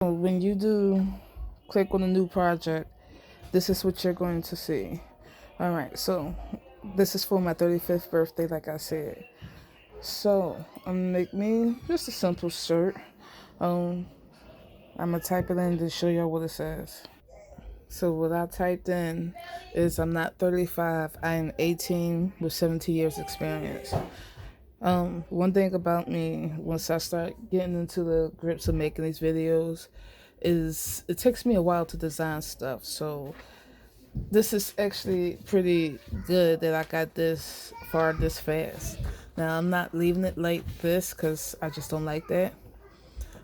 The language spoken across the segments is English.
When you do click on a new project, this is what you're going to see. All right, so this is for my 35th birthday, like I said. So I'm gonna make me just a simple shirt. Um, I'm gonna type it in to show y'all what it says. So what I typed in is I'm not 35. I am 18 with 17 years experience. One thing about me, once I start getting into the grips of making these videos, is it takes me a while to design stuff. So this is actually pretty good that I got this far this fast. Now I'm not leaving it like this because I just don't like that.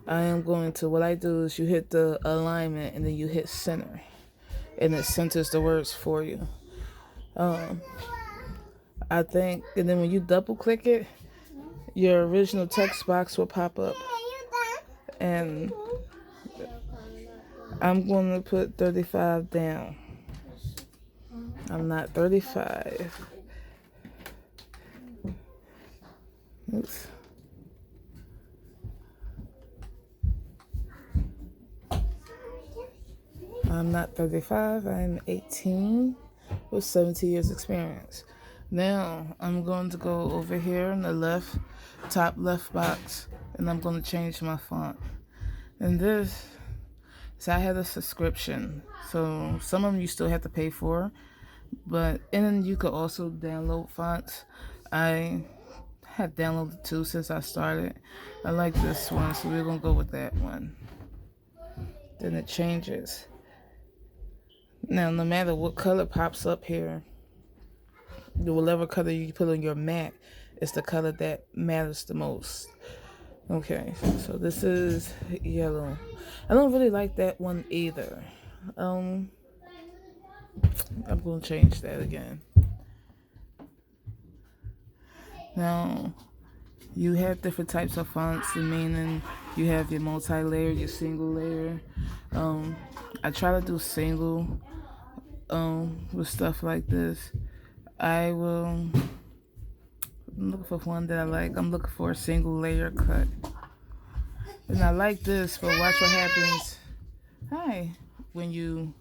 I am going to, what I do is you hit the alignment and then you hit center and it centers the words for you. I think, and then when you double click it, your original text box will pop up. And I'm going to put 35 down. I'm not 35. Oops. I'm not 35. I'm 18 with 70 years experience. Now I'm going to go over here in the left, top left box, and I'm going to change my font. And this, so I had a subscription. So some of them you still have to pay for, but and then you could also download fonts. I have downloaded two since I started. I like this one, so we're gonna go with that one. Then it changes. Now, no matter what color pops up here, whatever color you put on your mat is the color that matters the most. Okay, so this is yellow. I don't really like that one either. I'm gonna change that again. Now, you have different types of fonts, meaning you have your multi-layer, your single layer. I try to do single with stuff like this. I'm looking for one that I like. I'm looking for a single layer cut. And I like this, but watch what happens. Hi, when you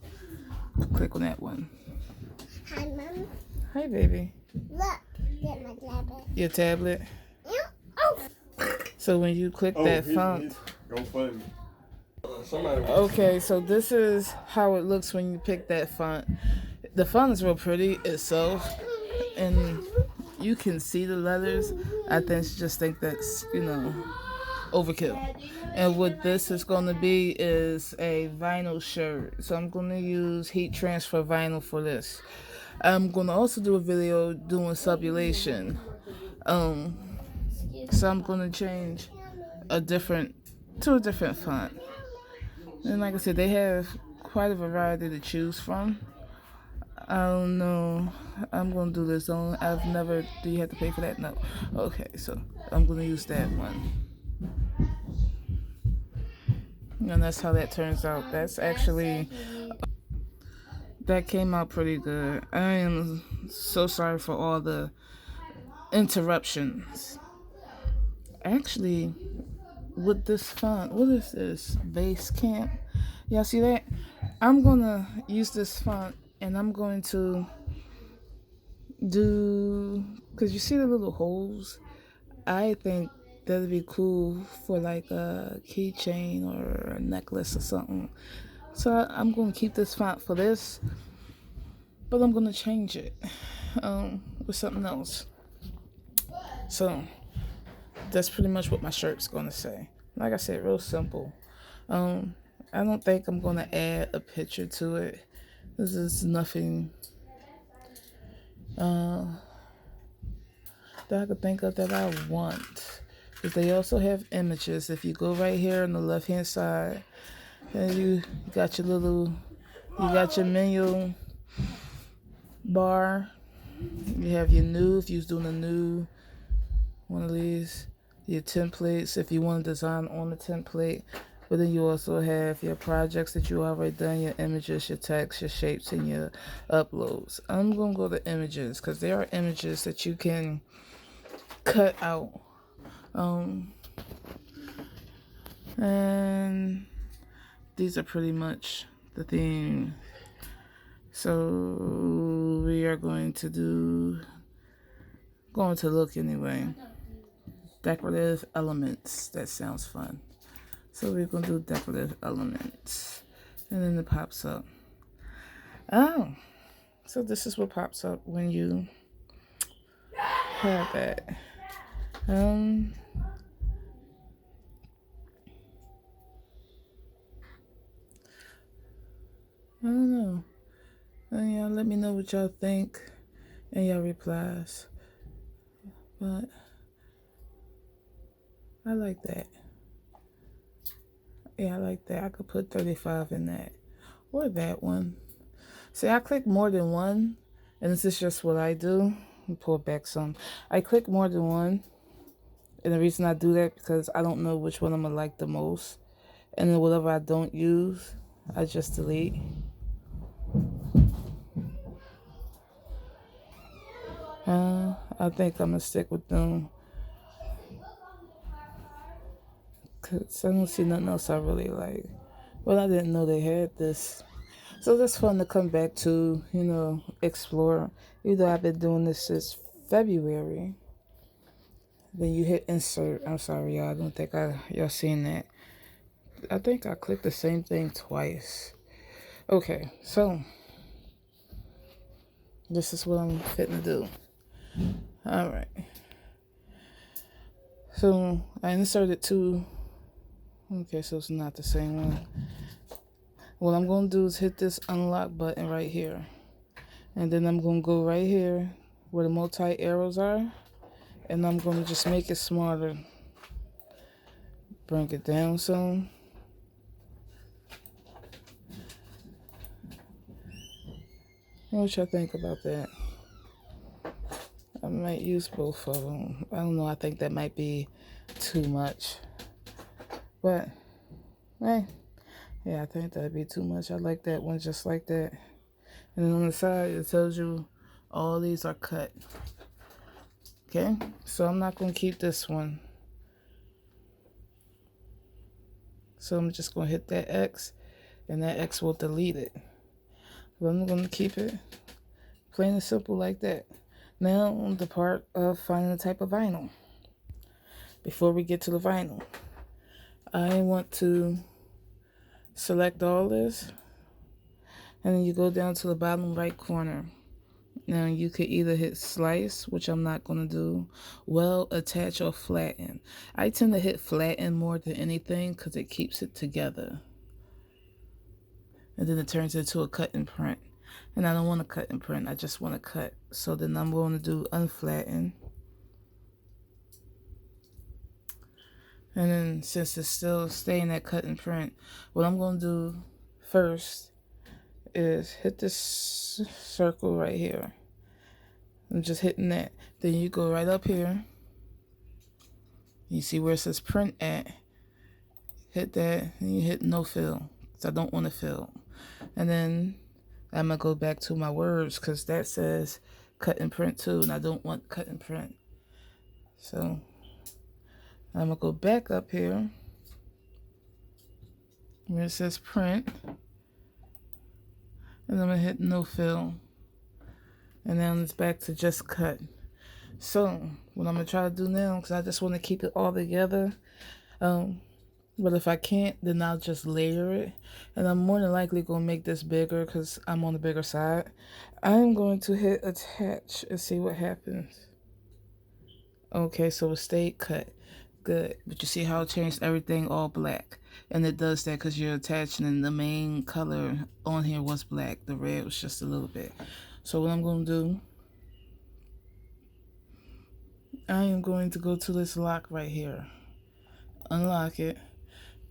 click on that one. Hi, Mom. Hi, baby. Look, get my tablet. Your tablet. Yeah. Oh. So when you click that font. Go find me. Okay, so this is how it looks when you pick that font. The font is real pretty itself, and you can see the letters. I just think that's, overkill. And what this is going to be is a vinyl shirt. So I'm going to use heat transfer vinyl for this. I'm going to also do a video doing subulation. So I'm going to change to a different font. And like I said, they have quite a variety to choose from. I don't know. I'm going to do this. Do you have to pay for that? No. Okay, so I'm going to use that one. And that's how that turns out. That came out pretty good. I am so sorry for all the interruptions. Actually, with this font, what is this? Basecamp. Y'all see that? I'm going to use this font and I'm going to because you see the little holes? I think that'd be cool for like a keychain or a necklace or something. So I'm going to keep this font for this, but I'm going to change it with something else. So that's pretty much what my shirt's going to say. Like I said, real simple. I don't think I'm going to add a picture to it. This is nothing that I could think of that I want. But they also have images. If you go right here on the left hand side, and you got your menu bar. You have your new, if you're doing a new one of these, your templates if you want to design on the template. But then you also have your projects that you already done, your images, your text, your shapes, and your uploads. I'm going to go to images because there are images that you can cut out. And these are pretty much the theme. So we are going to look anyway. Decorative elements. That sounds fun. So we're going to do decorative elements. And then it pops up. Oh, so this is what pops up when you have that. I don't know. Y'all let me know what y'all think and y'all replies. But I like that. Yeah, I like that. I could put 35 in that. Or that one. See, I click more than one. And this is just what I do. Let me pull back some. I click more than one. And the reason I do that because I don't know which one I'm going to like the most. And then whatever I don't use, I just delete. I think I'm going to stick with them. Because I don't see nothing else I really like. Well, I didn't know they had this. So that's fun to come back to, explore. Even though I've been doing this since February. Then you hit insert. I'm sorry, y'all. I don't think y'all seen that. I think I clicked the same thing twice. Okay, so this is what I'm fitting to do. All right. So I inserted two. Okay, so it's not the same one. What I'm going to do is hit this unlock button right here. And then I'm going to go right here where the multi arrows are. And I'm going to just make it smaller. Bring it down some. What y'all think about that? I might use both of them. I don't know. I think that might be too much. But, hey. Yeah, I think that'd be too much. I like that one just like that. And then on the side, it tells you all these are cut. Okay? So I'm not going to keep this one. So I'm just going to hit that X. And that X will delete it. But I'm going to keep it plain and simple like that. Now, the part of finding the type of vinyl. Before we get to the vinyl, I want to select all this. And then you go down to the bottom right corner. Now, you could either hit slice, which I'm not going to do, well, attach, or flatten. I tend to hit flatten more than anything because it keeps it together. And then it turns into a cut and print. And I don't want to cut and print. I just want to cut. So then I'm going to do unflatten. And then since it's still staying at cut and print, what I'm going to do first is hit this circle right here. I'm just hitting that. Then you go right up here. You see where it says print at. Hit that and you hit no fill. Because I don't want to fill. And then I'm going to go back to my words because that says cut and print too. And I don't want cut and print. So I'm going to go back up here where it says print. And I'm going to hit no fill. And then it's back to just cut. So what I'm going to try to do now, because I just want to keep it all together. But if I can't, then I'll just layer it. And I'm more than likely going to make this bigger because I'm on the bigger side. I'm going to hit attach and see what happens. Okay, so it stayed cut. Good. But you see how it changed everything all black. And it does that because you're attaching and the main color on here was black. The red was just a little bit. So what I'm going to do, I am going to go to this lock right here. Unlock it.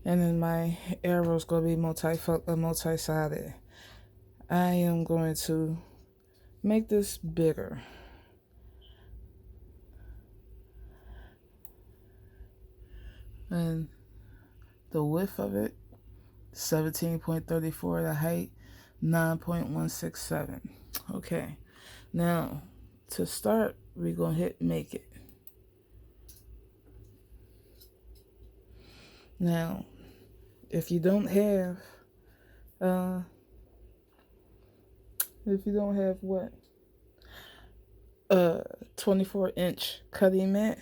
And then my arrow is going to be multi-sided. I am going to make this bigger. And the width of it, 17.34. The height, 9.167. Okay. Now, to start, we're going to hit make it. Now, if you don't have what 24-inch cutting mat,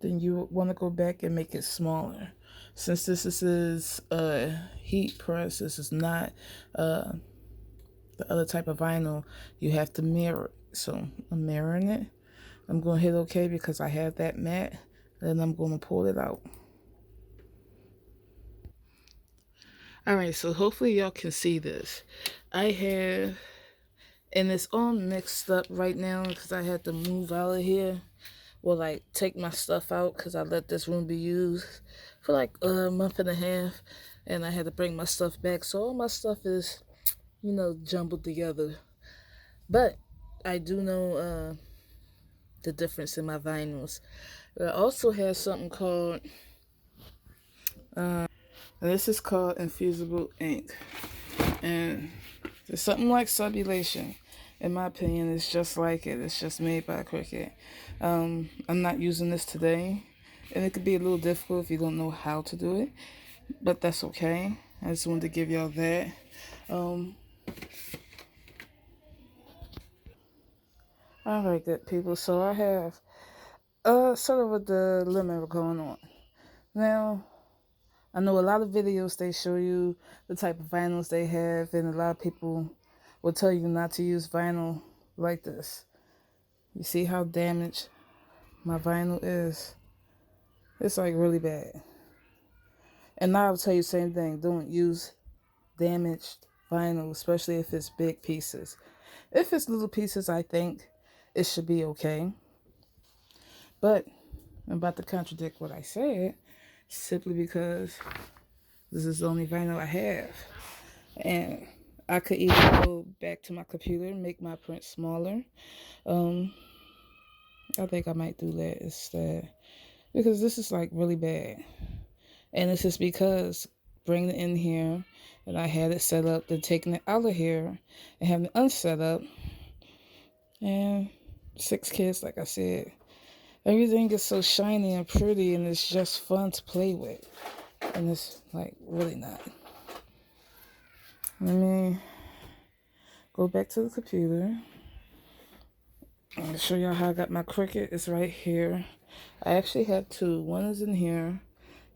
then you want to go back and make it smaller. Since this is a heat press, this is not the other type of vinyl, you have to mirror it. So I'm mirroring it. I'm going to hit OK because I have that mat. Then I'm going to pull it out. Alright, so hopefully y'all can see this. I have, and it's all mixed up right now because I had to move out of here. Well, like, take my stuff out because I let this room be used for like a month and a half. And I had to bring my stuff back. So all my stuff is, jumbled together. But I do know the difference in my vinyls. I also have something called, this is called infusible ink. And it's something like sublimation. In my opinion, it's just like it. It's just made by Cricut. I'm not using this today. And it could be a little difficult if you don't know how to do it. But that's okay. I just wanted to give y'all that. Alright, good people. So I have sort of a dilemma going on. Now, I know a lot of videos they show you the type of vinyls they have, and a lot of people will tell you not to use vinyl like this. You see how damaged my vinyl is? It's like really bad. And now I'll tell you the same thing. Don't use damaged vinyl, especially if it's big pieces. If it's little pieces, I think it should be okay. But I'm about to contradict what I said simply because this is the only vinyl I have. And I could either go back to my computer and make my print smaller. I think I might do that instead. Because this is like really bad. And this is because bringing it in here and I had it set up, then taking it out of here and having it unset up. And 6 kids, like I said. Everything is so shiny and pretty and it's just fun to play with. And it's like really not. Let me go back to the computer. I'm going to show y'all how I got my Cricut. It's right here. I actually have 2. One is in here.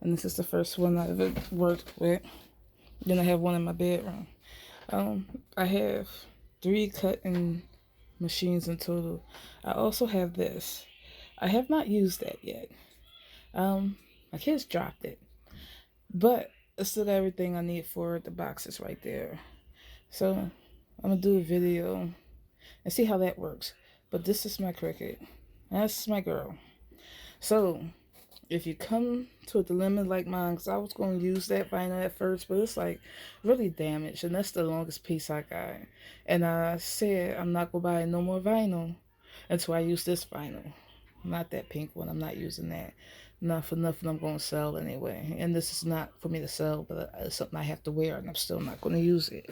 And this is the first one I've ever worked with. Then I have one in my bedroom. I have 3 cutting machines in total. I also have this. I have not used that yet. My kids dropped it. But I still got everything I need for it. The box is right there. So I'm going to do a video and see how that works. But this is my Cricut. That's my girl. So if you come to a dilemma like mine, because I was going to use that vinyl at first, but it's like really damaged. And that's the longest piece I got. And I said I'm not going to buy no more vinyl until I use this vinyl. Not that pink one. I'm not using that. Not for nothing I'm going to sell anyway. And this is not for me to sell, but it's something I have to wear, and I'm still not going to use it.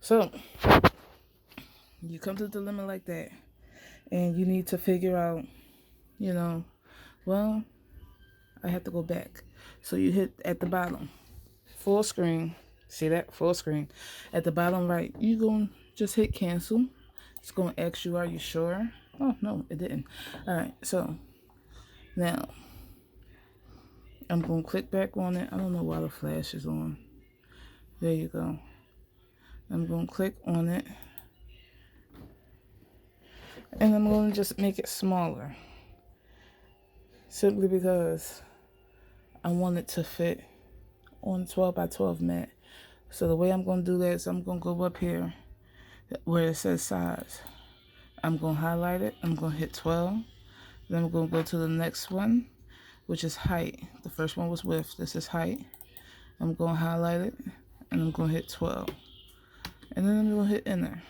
So, you come to a dilemma like that, and you need to figure out, well, I have to go back. So you hit at the bottom, full screen. See that? Full screen. At the bottom right, you're going to just hit cancel. It's going to ask you, are you sure? Oh, no, it didn't. All right, so now I'm going to click back on it. I don't know why the flash is on. There you go. I'm going to click on it. And I'm going to just make it smaller. Simply because I want it to fit on 12 by 12 mat. So the way I'm going to do that is I'm going to go up here where it says size. I'm going to highlight it. I'm going to hit 12. Then I'm going to go to the next one, which is height. The first one was width. This is height. I'm going to highlight it, and I'm going to hit 12. And then I'm going to hit enter.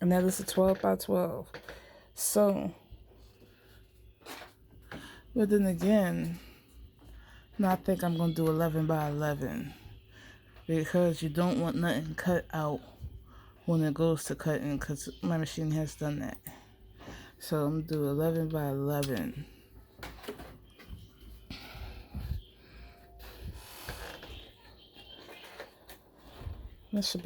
And that is a 12 by 12. So, but then again, now I think I'm going to do 11 by 11. Because you don't want nothing cut out when it goes to cutting, because my machine has done that. So I'm going to do 11 by 11. This should be